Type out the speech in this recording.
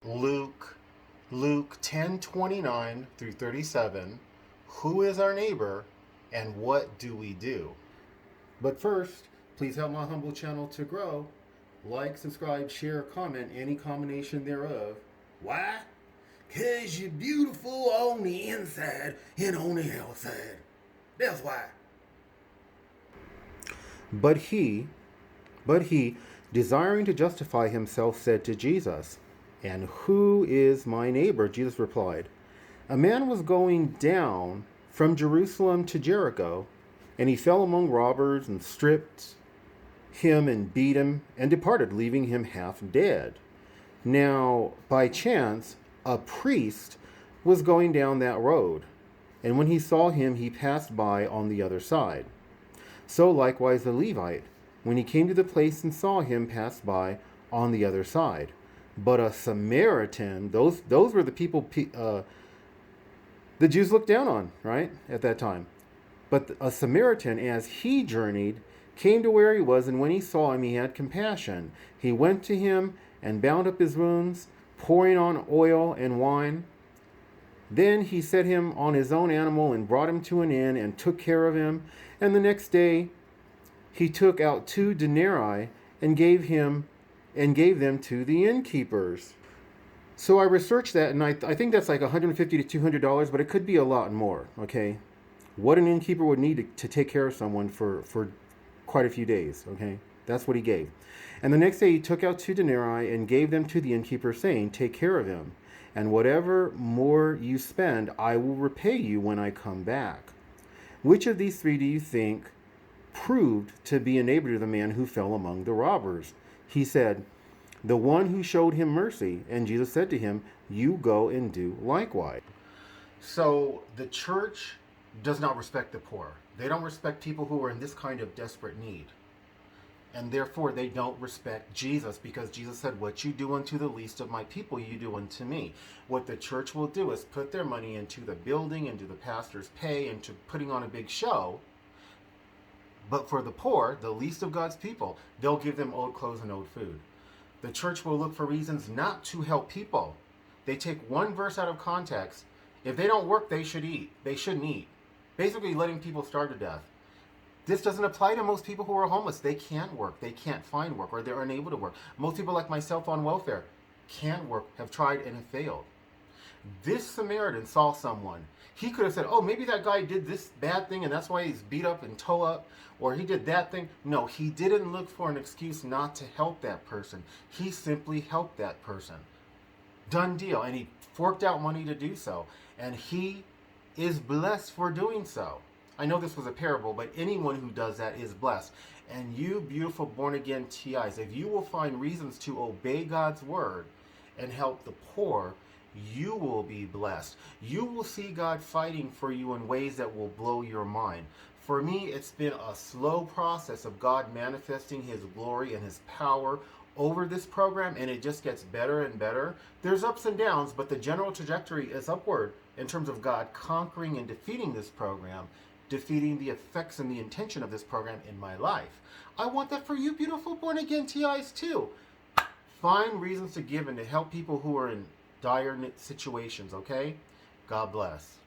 Luke 10:29 through 37. Who is our neighbor and what do we do? But first, please help my humble channel to grow. Like, subscribe, share, comment, any combination thereof. Why? 'Cause you're beautiful on the inside and on the outside. That's why. But he, desiring to justify himself, said to Jesus, "And who is my neighbor?" Jesus replied, "A man was going down from Jerusalem to Jericho, and he fell among robbers and stripped him and beat him and departed, leaving him half dead. Now, by chance, a priest was going down that road, and when he saw him, he passed by on the other side. So likewise the Levite, when he came to the place and saw him, passed by on the other side. But a Samaritan," those were the people the Jews looked down on, right, at that time. "But a Samaritan, as he journeyed, came to where he was, and when he saw him, he had compassion. He went to him and bound up his wounds, pouring on oil and wine. Then he set him on his own animal and brought him to an inn and took care of him. And the next day he took out 2 denarii and gave them to the innkeepers." So I researched that, and I think that's like $150 to $200, but it could be a lot more, okay? What an innkeeper would need to take care of someone for quite a few days, okay? That's what he gave. "And the next day he took out 2 denarii and gave them to the innkeeper, saying, 'Take care of him, and whatever more you spend, I will repay you when I come back.' Which of these 3 do you think proved to be a neighbor to the man who fell among the robbers?" He said, "The one who showed him mercy." And Jesus said to him, "You go and do likewise." So the church does not respect the poor. They don't respect people who are in this kind of desperate need. And therefore they don't respect Jesus, because Jesus said, "What you do unto the least of my people, you do unto me." What the church will do is put their money into the building, into the pastor's pay, into putting on a big show. But for the poor, the least of God's people, they'll give them old clothes and old food. The church will look for reasons not to help people. They take one verse out of context. If they don't work, they should eat. They shouldn't eat. Basically letting people starve to death. This doesn't apply to most people who are homeless. They can't work. They can't find work, or they're unable to work. Most people like myself on welfare can't work, have tried and have failed. This Samaritan saw someone. He could have said, "Oh, maybe that guy did this bad thing and that's why he's beat up and toe up," or "he did that thing." No, he didn't look for an excuse not to help that person. He simply helped that person. Done deal. And he forked out money to do so. And he is blessed for doing so. I know this was a parable, but anyone who does that is blessed. And you beautiful born-again TIs, if you will find reasons to obey God's word and help the poor, you will be blessed. You will see God fighting for you in ways that will blow your mind. For me, it's been a slow process of God manifesting his glory and his power over this program, and it just gets better and better. There's ups and downs, but the general trajectory is upward in terms of God conquering and defeating this program, defeating the effects and the intention of this program in my life. I want that for you beautiful born-again TIs too. Find reasons to give and to help people who are in dire situations, okay? God bless.